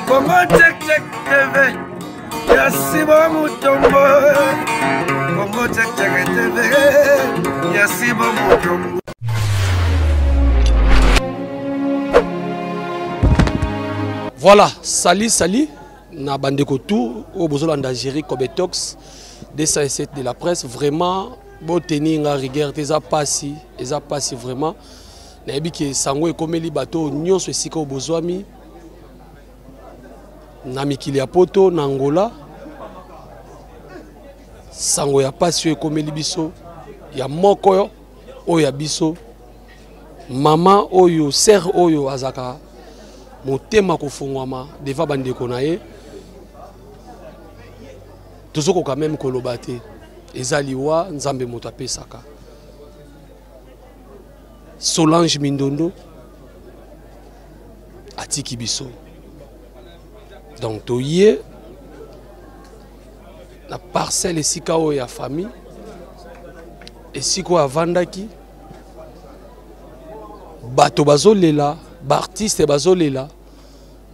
Congo check check TV. Yassi Bamutombo. Congo check check TV. Yassi Bamutombo. Voilà, salut. Na bandeko tout au besoin d'Algérie Kobetox 207 de la presse vraiment bon tenir nga rigueur eza passi vraiment na yebi ke sango ekomeli bato nyonso esika au besoin na mikili ya poto na Angola sango ya passi ekomeli biso ya moko oyo ya biso mama oyo sœur oyo azaka motema kofungwama deva bandeko na ye tozoko quand même kolobate ezaliwa nzambe moto apesaka Solange Mindondo atiki biso donc toye na parcelle esika oyo ya famille esika oyo avandaki bato bazolela baartiste bazolela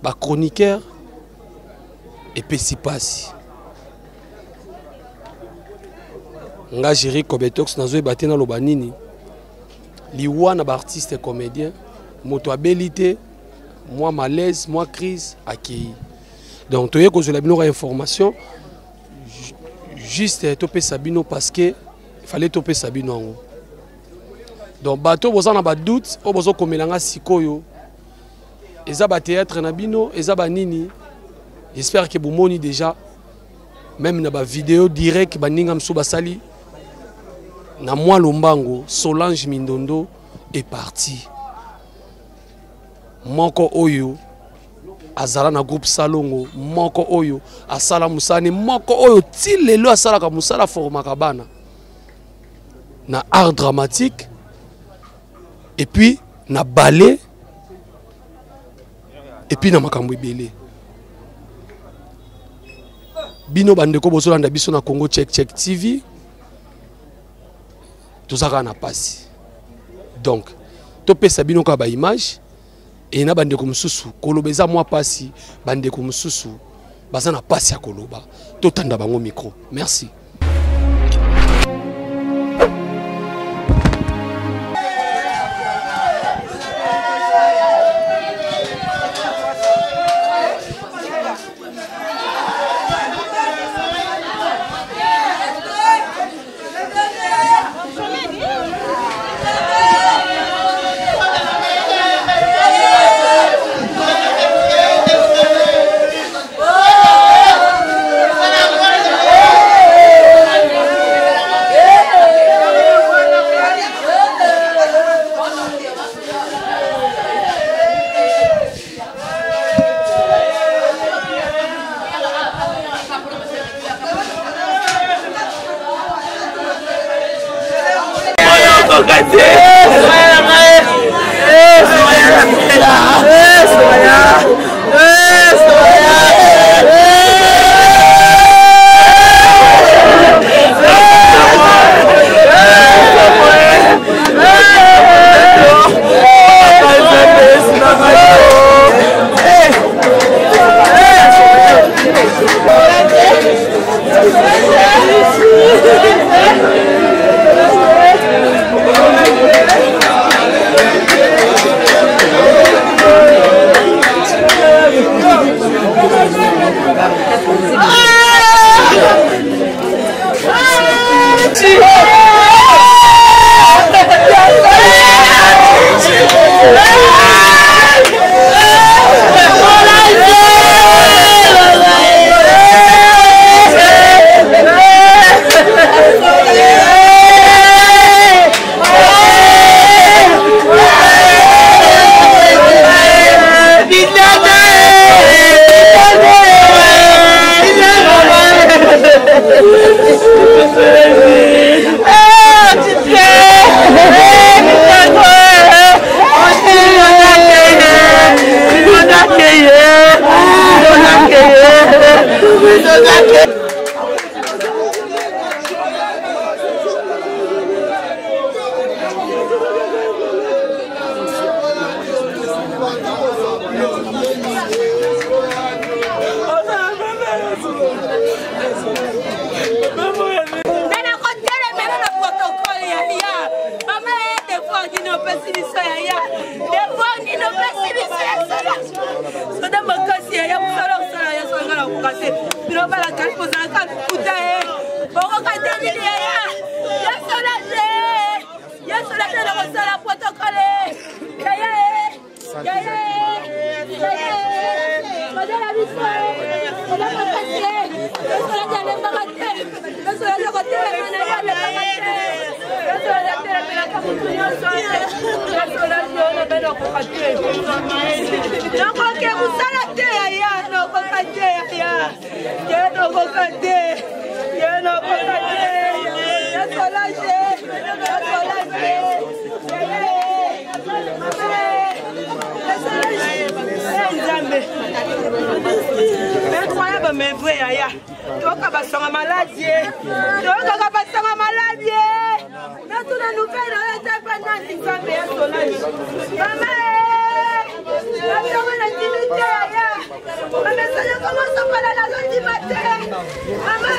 bachroniqueur epesi pasi nga Géry Kobetox nazo ebate na loba nini liwa na baartiste comédien moto abelité moi malaise moi crise akei donc toye kozela bino information juste topesa bino parce que fallait topesa bino ngo donc bato boza na ba doute o bozo komelanga sikoyo eza ba théâtre na bino eza ba nini j'espère que bomoni déjà même na ba vidéo direct baninga mso basali na moi lombango Solange Mindondo est parti moko oyo azala na groupe Salongo moko oyo asala musane moko oyo tilelo asala ka musala formaka bana na art dramatique et puis na ballet et puis na makambo ebele bino bandeko bozolanda biso na Congo Check Check TV tozaka na pasi donc topesa bino ka ba image et na bandeko mususu koloba eza mwa pasi bandeko mususu baza na pasi ya koloba totanda bango micro merci. bala karibu za kakuta boko kateni ya Solange ya Solange na kosala protocole ya madala biso la passer Solange le bagate Solange kote na ya le bagate Solange la kakuta Solange na beno kokate nako ke kusala te ya no kokate ya no kokate ya no kokate ya Solange incroyable mais vrai ya toka basanga maladie toka basanga maladie na tuna nouvelle ya tapana nzambe ya Solange mama la na timité ya mama ça commence à parler la lundi matin mama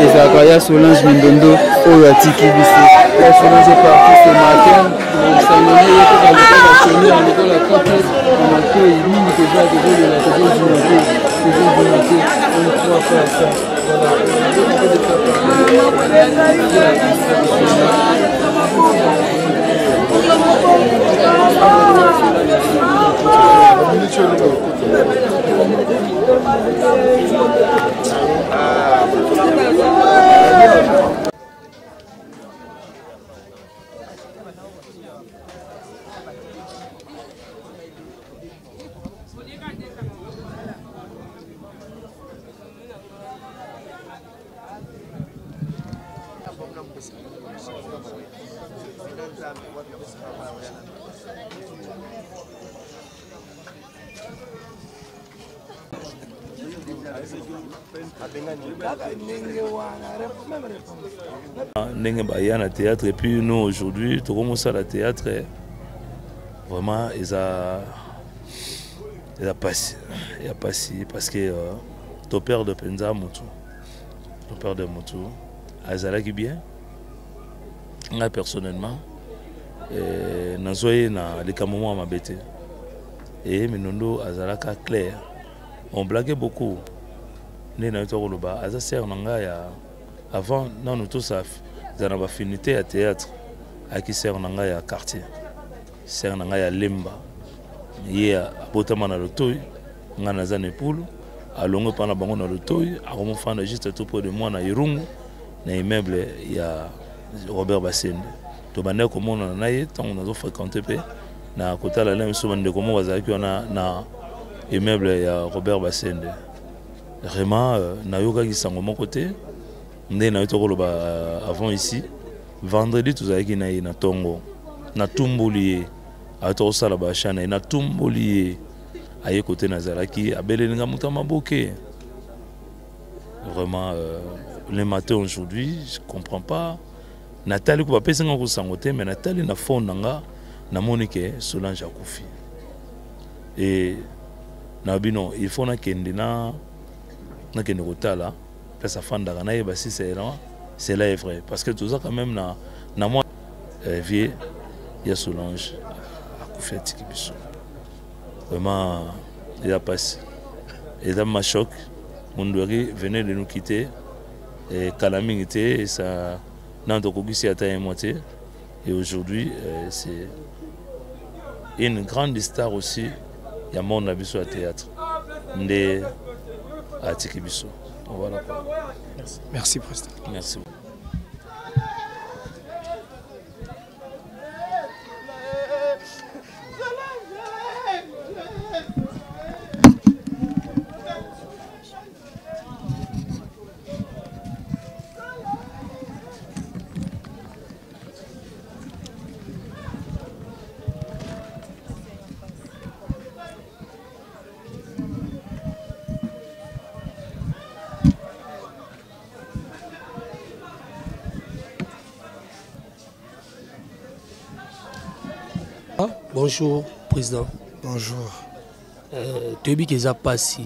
Ezakaya Solange Mindondo oyo atiki biso ya Solange est parti ce matin sanoni yeko la chimie en école la campus on accueille mini que j'ai de la toujours on croit faire ça Ndenge baya na théâtre et puis nous aujourd'hui tout commence à la théâtre vraiment ils a passé parce que ton père de Penza Moutou ton père de Moutou azalaki bien moi personnellement nazoye na likamoma mabete et Mindondo azalaka clair on blaguait beaucoup nena to koloba aza sœur nanga ya avant nous tous ça zana ba finité à théâtre aki sœur nanga ya quartier sœur nanga ya Lemba ye abotama na lotoy ngana za nepulu alongo pana bango na lotoy akomofana juste tout près de moi na Irungu na immeuble ya Robert Bassende tobandaki komona na ye ntango nazofréquente mpe na kotala na biso bandeko moko bazalaki wana na immeuble ya Robert Basende. Vraiment nayokaki sango moko te nde nayoti koloba avant ici vendredi tozalaki na ye na ntongo na tumboli ye ayoti kosala bacha na ye na tumboli ye aye kote nazalaki abelelinga moto maboke. Vraiment le matin aujourd'hui je comprends pas Nathalie ko pesa nga ko sangote mais Nathalie na fond nga na monike Solange akufi et na bino il faut na kende na kende kotala place afanda na yeba si c'est là est vrai parce que tout ça quand même na moi vieux ya Solange akufi tiki biso vraiment il a passé et dans ma choc Mondouari venait de nous quitter et Kalaming était et ça n'a pas commencé à tailler moitié et aujourd'hui c'est une grande star aussi. Il y a mon abisso à théâtre ndé à Tikibiso. Voilà. Merci président. Merci. Bonjour, président. Bonjour. Tu as dit passé,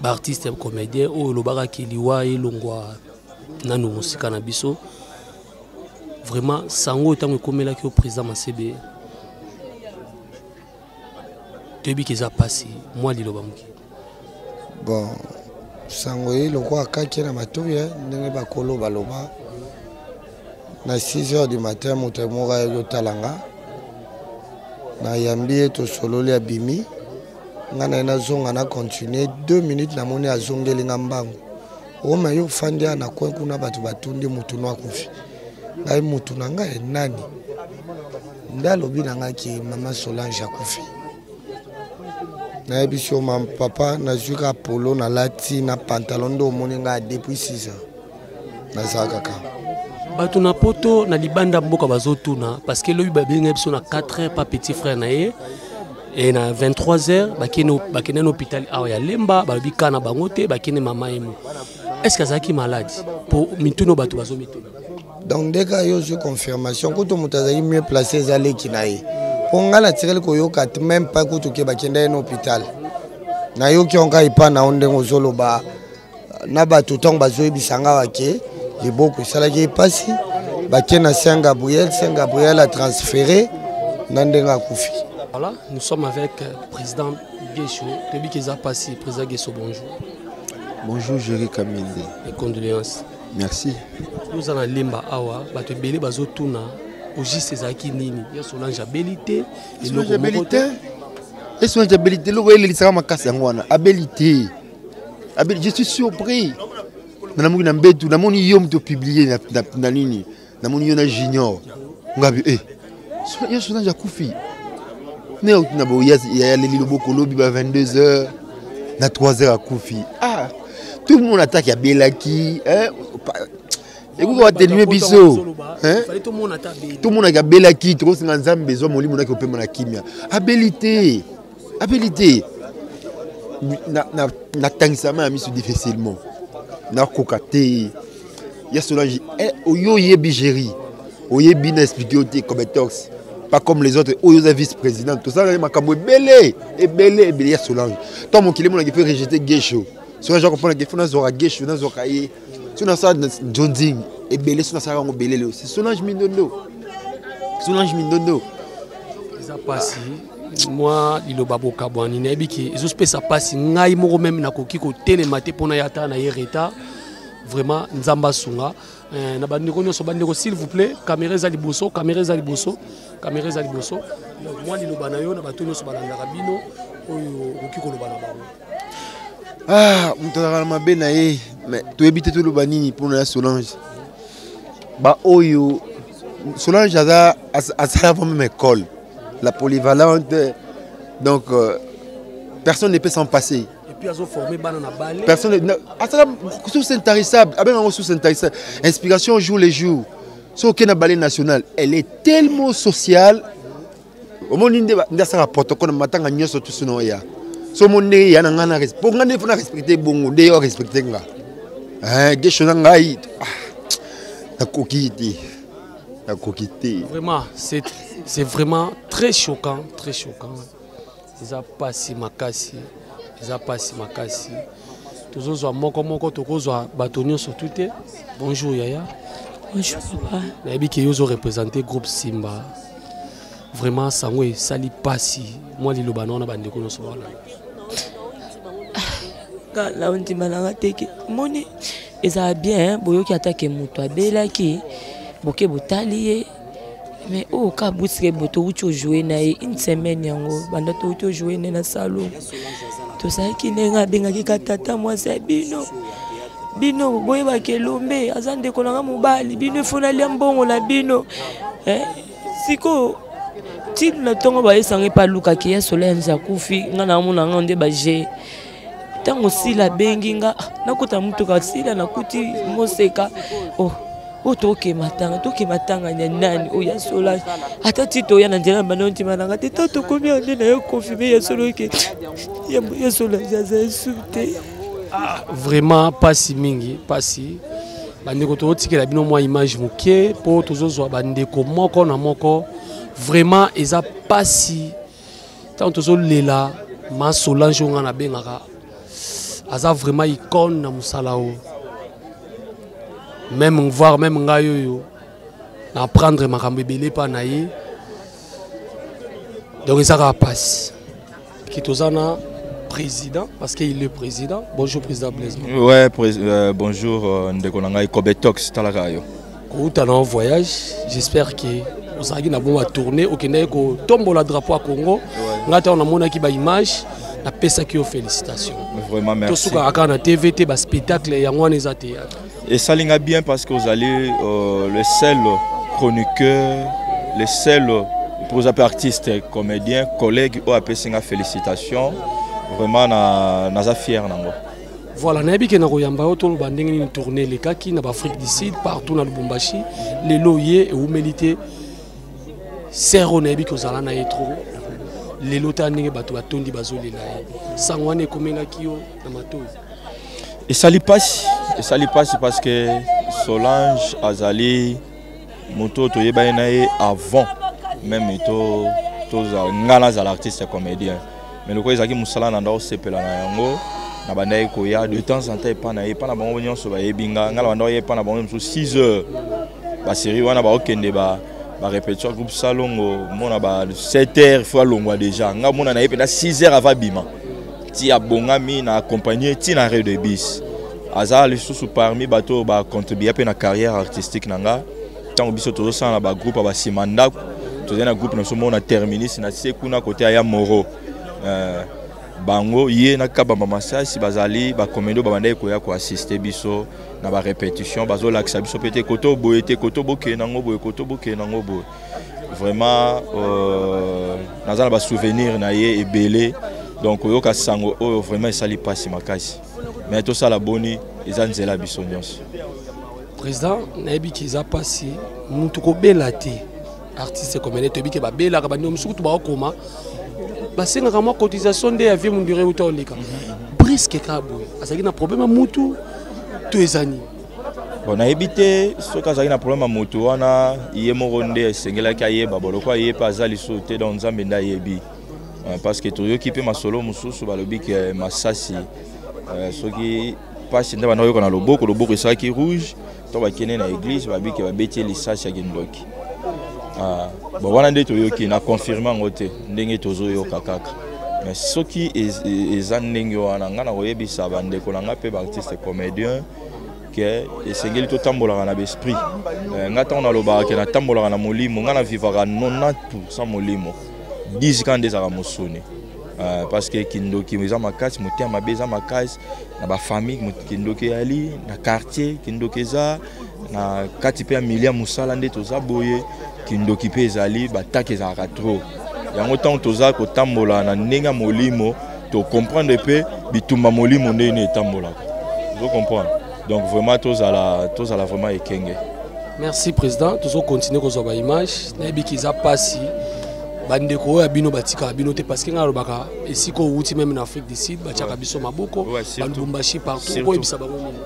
artiste et comédien, ou le barak liwa et longwa nanu musika na biso. Vraiment, sango tango comme là que au président Masebe. Tu as dit passé, moi li lobamuki. Bon, sango yi longwa kaki na matoya, ndenge bakolo baloba. Na 6h du matin, moto moko yo talanga. Na yambi to solo le abimi. Ngana na zonga na continuer 2 minutes na moni azongeli ngambango. O mayo fandi na kwen kuna batu batundi mutu no akufi. Ngai mutu nanga e nani? Ndalobi nanga ki mama Solange akufi. Na ebisho mam papa na zuka polo na lati na pantalon do moni nga depuis 6 heures. Na zakaka. Bato na poto na libanda mboka bazotuna parce que lobi babenga biso na 4h pas petit frère na ye et na 23h bakene na hôpital awa ya Lemba balobi kana bango te bakene mama emo. Est-ce que azaki malade pour mituno bato bazomituno? Donc dès que yo confirmation ko to mutazaki mieux placé zale kinaye. Pour ngala tirel ko yo kat même pas ko to ke bakenda na hôpital. Na yo ki onka ipa na onde ngozolo ba na bato tong bazoyebisanga wake. Les beaucoup ça qui est passé bakena Saint Gabriel a transféré Nandenga Koufi. Voilà, nous sommes avec le président Guécho, depuis qu'il a passé président Guécho, bonjour. Bonjour Jerry Kaminde. Les condoléances. Merci. Nous allons à Lemba Awa, bato belé bazo tuna au juste ezaki nini. Ya Solange abilité, Solange abilité. Et Solange abilité, le voyez les sera makasi ngwana, abilité. Je suis surpris. Namoni na mbetu namoni yom to publier na nini namoni yona junior ngabi ya Solange akufi ne na bo ya leli loboko lobi ba 22h na 3h akufi tout le monde attaque ya belaki et vous atténuer biso tout le monde a belaki to singa nzambe zo molimo na ko pema na kimia abilité na tangsama mi su difficilement na kokate ya Solange oyo yebi Jerry oyebi na expliquer comme tox pas comme les autres oyo za vice-président tout ça makambo belé ya Solange tant mon kilimo na qui fait rejeter Guécho Solange comprendre que faut na zora Guécho na zoka ye si na ça Jonding belé si na ça ngo belé c'est Solange Mindondo ça passe moi il babo kabwani na biki zo space ça passe ngai moko même na koki ko télématé pona yata na yereta vraiment nzamba sunga na bandeko nyoso bandeko s'il vous plaît caméra za liboso moi il loba na yo na bato nyoso balanda kabino oyo koki ko loba na bango mutala mabe na ye mais to ebité to loba nini pona Solange ba oyo Solange a la même école, la polyvalente. Donc, personne ne peut s'en passer. Et puis, ils ont formé Banana Ballet. Personne ne. Sous-intarissable. Sous-intarissable. Inspiration jour les jours. Sur le ballet national, elle est tellement sociale. Au monde, il y a un protocole. Maintenant, il y a tout ce nom. So monde il y a un respect. Pour qu'on faut respecter bon, on respecter nga. Vraiment, c'est vraiment très choquant, très choquant. Ils ont passé ma casse, ils ont passé ma casse. Tous les jours, moi comme tous les bâtonnets sur tout. Bonjour Yaya. Bonjour papa. Ils ont représenté groupe Simba. Vraiment, ça ouais, ça li passi. Moi li lobano na bande kono so wala. Là on dit malanga teke. Moni eza bien boyo ki attaque moto abela ki boke botalié. Mais oh ka busike boto ucho jouer na une semaine yango banda to ucho jouer na salon. To sa ki nenga benga ki katata moi c'est bino. Bino boye ba kelombe azande kolanga mobali bino fona liambongo la bino. Siko ti na tongo ba esange pa luka ki ya Solange akufi ngana mona ngande ba je. Tango sila bengi nga nakuta mtu ka sila nakuti moseka oh toke matanga nani o ya Solange ata tito ya ndela banonti mananga te toto combien de na yo confirmer ya Solange ya Solange za insulté. Vraiment pas si mingi pas si bandeko to tikela bino moi image moké pour tozozwa bandeko moko na moko vraiment eza pas si tant tozolela ma Solange nga na bengaka aza vraiment icône na musalao même voir même ngayo na prendre makambe belé pa naïe donc ça va passer qui tozana président parce qu'il est le président. Bonjour président Blaise. Ouais bonjour ndekonanga Ikobetox talakayo. Quand tu es en voyage, j'espère que vous allez na tourner au Kenya ko tombe la drapeau à Congo. Ngata on a mona ki ba image na pesa ki félicitations. Vraiment merci. Tout ce na TVT ba spectacle ya ngwana za théâtre. Et ça linga bien parce que vous allez le seul chroniqueur, le seul pour artiste, comédien, collègue au appesinga félicitations. Vraiment naza fier nango. Voilà, nabi ke na koyamba otolo bandenge ni tourner les kaki na Afrique du Sud partout na Lubumbashi, les loyers et humilité sero nabi ko zala na etro. Les lota ndenge bato batondi bazoli na. Sangwane komenga kiyo na matoyi. Et ça lui passe parce que Solange azali moto to yeba na avant même to ngala za l'artiste comédien. Mais le quoi ils a qui musala nanda osepela na yango na bandai ko ya de temps en temps pas na bango nyonso ba yebinga ngala banda ye pa na bango 6 heures ba série wana ba okende ba répétition groupe salongo mona ba 7 heures fois longwa déjà nga mona na yepena 6 heures avant bima ti abongami na accompagner ti na rue de bis aza le sous parmi bato ba contribuer pe na carrière artistique nanga tant biso to ça na ba groupe ba simanda to na groupe na so mona terminus na sekuna côté ya Moro bango ye na kaba masasi bazali ba comédie ba bandai ko ya ko assister biso na ba répétition bazo laksa biso pété koto boyete koto boke nango boye koto boke nango boye vraiment nazala ba souvenir na ye ebele donc yoka sango o vraiment sali passi makasi mais tout ça la boni ezanzela biso nyonso président nayebi kiza passi mutu ko belate artiste comédien to bi ke ba bela ka bandi musuku ba okoma basenga kama cotisation de avion mundire utolika presque kabo azaki na problème mutu to ezani bon na ebité so ka azaki na problème mutu wana iye moronde sengela ka yeba boloko yepa azali sauté dans nzambe nda yebi parce que to yoki pe masolo mususu balobi ke masasi soki passe nda bana yoko na loboko esaki rouge to bakene na église babi ke babeti lisasi ya gendoki bon wana nde toyoki na confirmer ngote ndenge tozoyoka kaka mais soki eza ndenge wana nga na koyebisa bandeko na nga mpe baartiste comédien ke esengeli totambolaka na besprit nga ntango nalobaka ke natambolaka na molimo nga na vivaka 90% molimo 10 quand ezaka mosuni parce que kindoki eza makasi motema mabe eza makasi na bafamille kindoki ali na quartier kindoki eza na kati pe Emilia Musala nde toza boye kindoki pe ezali bataki ezalaka trop yango tant toza kotambola na ndenge molimo to comprendre pe bitumba molimo ndenge etambolaka vous comprenez donc vraiment tozala vraiment ekenge. Merci président, tous on continue kozwa image na yebi kiza pasi bandeko ya bino batika bino te parce que ngalo baka esiko uti même en Afrique du Sud bachaka biso maboko balubumbashi partout ko ebisa bango nini.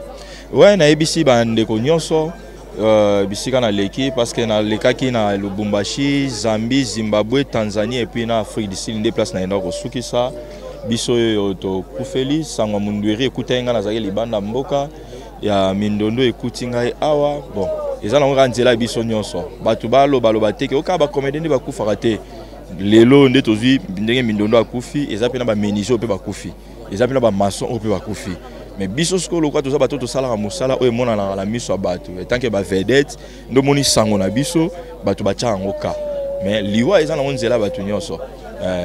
Ouais na ebisi bandeko nyonso bisika na leki parce que na lekaki na Lubumbashi, Zambie, Zimbabwe, Tanzanie et puis na Afrique du Sud des places na enda ko sukisa biso to kufeli sangwa mundweri ekuta nga na zaki libanda mboka ya mindondo ekuti ngai awa bon ezala ngo nzela biso nyonso batu baloba teke oka ba comédien ba kufaka te lelo nde tozwi ndenge mindondo akufi eza pe na ba menisio pe bakufi eza pe na ba maçon pe bakufi mais biso skolo kwa toza bato to sala musala o emona na la miso batu tant que ba vedette ndo moni sango na biso batu bacha ngoka mais liwa eza na nzela batu nyonso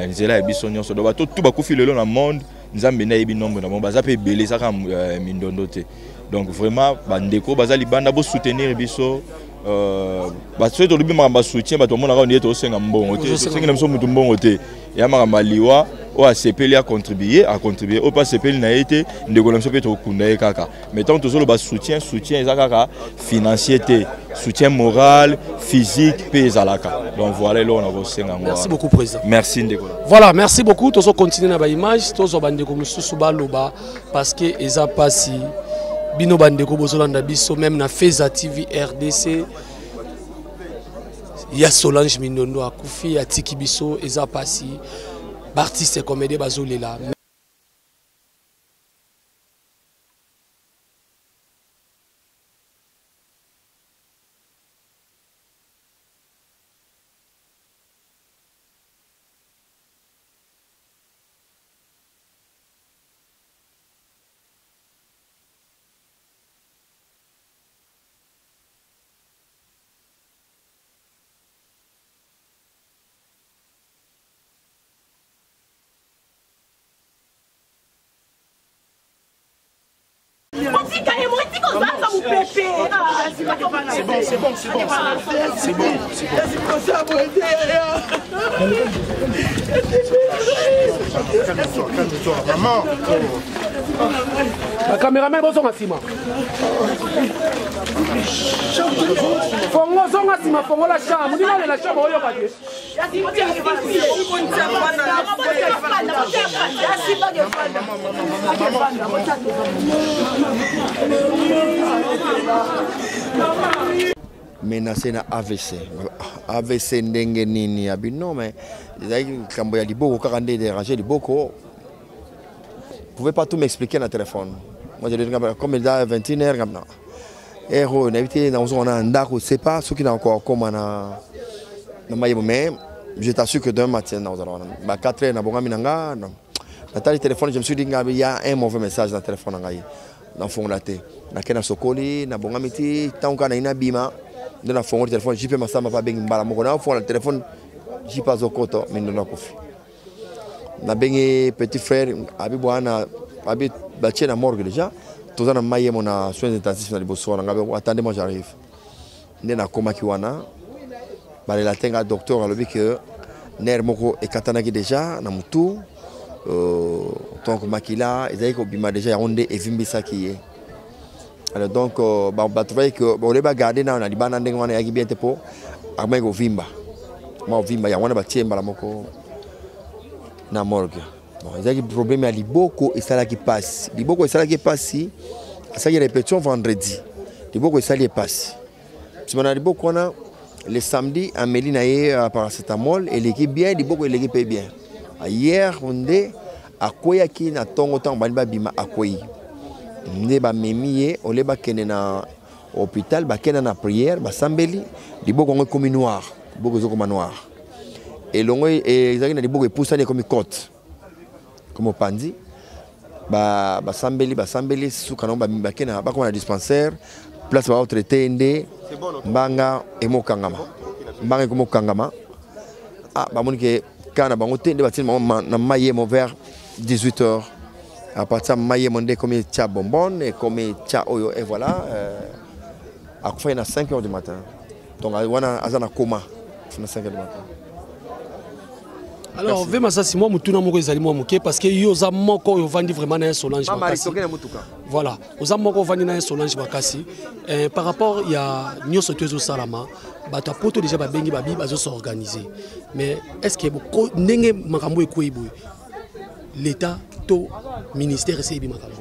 nzela ya biso nyonso do bato tu bakufi lelo na monde nzambe na yebi nombre na mo baza pe beleza ka mindondo te donc vraiment bandeko baza libanda bo soutenir biso baso to lubi makamba soutien bato mona ka ndie to senga mbongo te senga na biso mutu mbongo te ya makamba liwa o a CPL a contribué o pas CPL na été ndeko na biso pe to kunda e kaka mais tant to ba soutien eza kaka financier te soutien moral physique pe ezalaka donc voilà là on a senga ngo. Merci beaucoup président. Merci ndeko. Voilà, merci beaucoup tozo continuer na ba image tozo bandeko mususu baloba parce que eza pasi bino bandeko bozolanda biso même na Feza TV RDC ya Solange Mindondo akufi ya tiki biso eza pasi artiste comédien bazolela. C'est bon. Calme-toi, maman. La caméraman bozo masima. Fongo zonga sima fongo la chambre. Ni la chambre oyo kake. menacé na AVC ndenge nini abino mais kambo ya liboko kaka nde déranger liboko. Vous pouvez pas tout m'expliquer dans le téléphone. Moi je dis comme il a 21h comme ça. Héros n'habité dans on a un ndako c'est pas ce qui n'a encore comme na maïbo mais je t'assure que demain matin dans ba 4h na bonga minanga na tali téléphone je me suis dit il y a un mauvais message dans le téléphone ngai na fond la té na kena sokoli na bonga miti tanka na ina bima de la fond le téléphone jipe masamba pa bengi mbala moko na fond le téléphone jipa zokoto mindo na kofi na bengi petit frère abi bwana abi batie na morgue déjà tous na maye mona soins intensifs na liboso na ngabe attendez moi j'arrive ndena koma kiwana bale la tenga docteur alobi que ner moko ekatanaki déjà na mutu donc makila ezali ko bima déjà yonde evimbisa kiye. Alors donc ba trouver que on les ba garder na libana ndenge wana yaki bien te po arme ko vimba ma vimba ya wana ba tiemba la moko na morgue. Bon ezali problème ya liboko esala ki passe liboko esala ki passe ça y répétition vendredi liboko esala ki passe tu m'as liboko wana le samedi Amélie na ye paracétamol et l'équipe bien liboko l'équipe bien. Hier on est à quoi qui na tongo tang baliba bima akoyi ne ba memiye ole ba kene na hôpital ba kene na prière ba sambeli liboko ngo comme noir liboko zo comme noir et longo et ezaki na liboko epusani comme côte comme pandi ba sambeli suka no ba kene ba ko na dispensaire place ba traiter ndé mbanga emokangama mbanga comme kangama ah ba monike kana bango te nde batin na maye mo vers 18h à partir de maye monde comme tcha bonbon et comme tcha oyo et voilà akufa na 5 heures du matin. Donc wana azana coma na 5 heures du matin. Alors vema ça si moi mutuna moko ezali moi moké parce que yo za moko yo vandi vraiment na Solange Makasi. Voilà, oza moko vandi na Solange Makasi. Par rapport il y a nyoso tezo salama, bato poto déjà ba bengi babi bazo s'organiser. Mais est-ce que beaucoup ndenge makambo ekoyiboy l'état to ministère c'est bi makambo.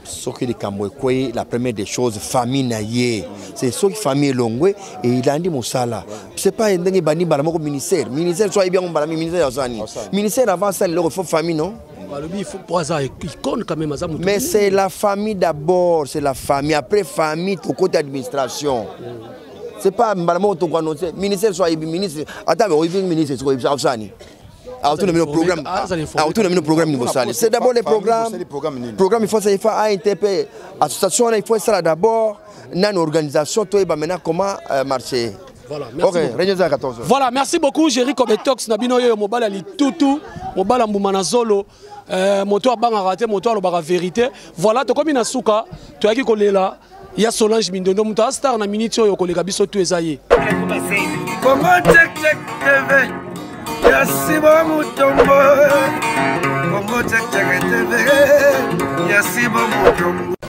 Ce qui est la première des choses, famille naïe. C'est ce qui famille longue et il a dit Moussala. C'est pas un bani balamoko ministère. Ministère soit bien mon ministère Azani. Ministère avant ça il faut famille non. Il faut pour ça icône quand même. Mais c'est la famille d'abord, c'est la famille. Après famille, tout côté administration. C'est pas balamoko to quoi non. Ministère soit ministre. Attends mais on ministre c'est quoi Azani. C'est d'abord les programmes. Programme, il faut ça, il faut ANTP. Association, il faut ça d'abord. Une organisation, toi, maintenant comment marcher. Voilà, merci. Okay, voilà, merci beaucoup, Jerry Kobetox, Nabino Yo, Mobile Ali Tutu, Mobile Mboumana Zolo, Moto Abanga Raté, Moto Alobara Vérité. Voilà, tu comme Inasuka, tu as qui collé là. Il y a Solange Mindondo, Mouta Star, on a minute, yo, collègue Bisso, tu es aillé. Comment check TV? Yasiba mutombo, Congo check TV, Yasiba mutombo.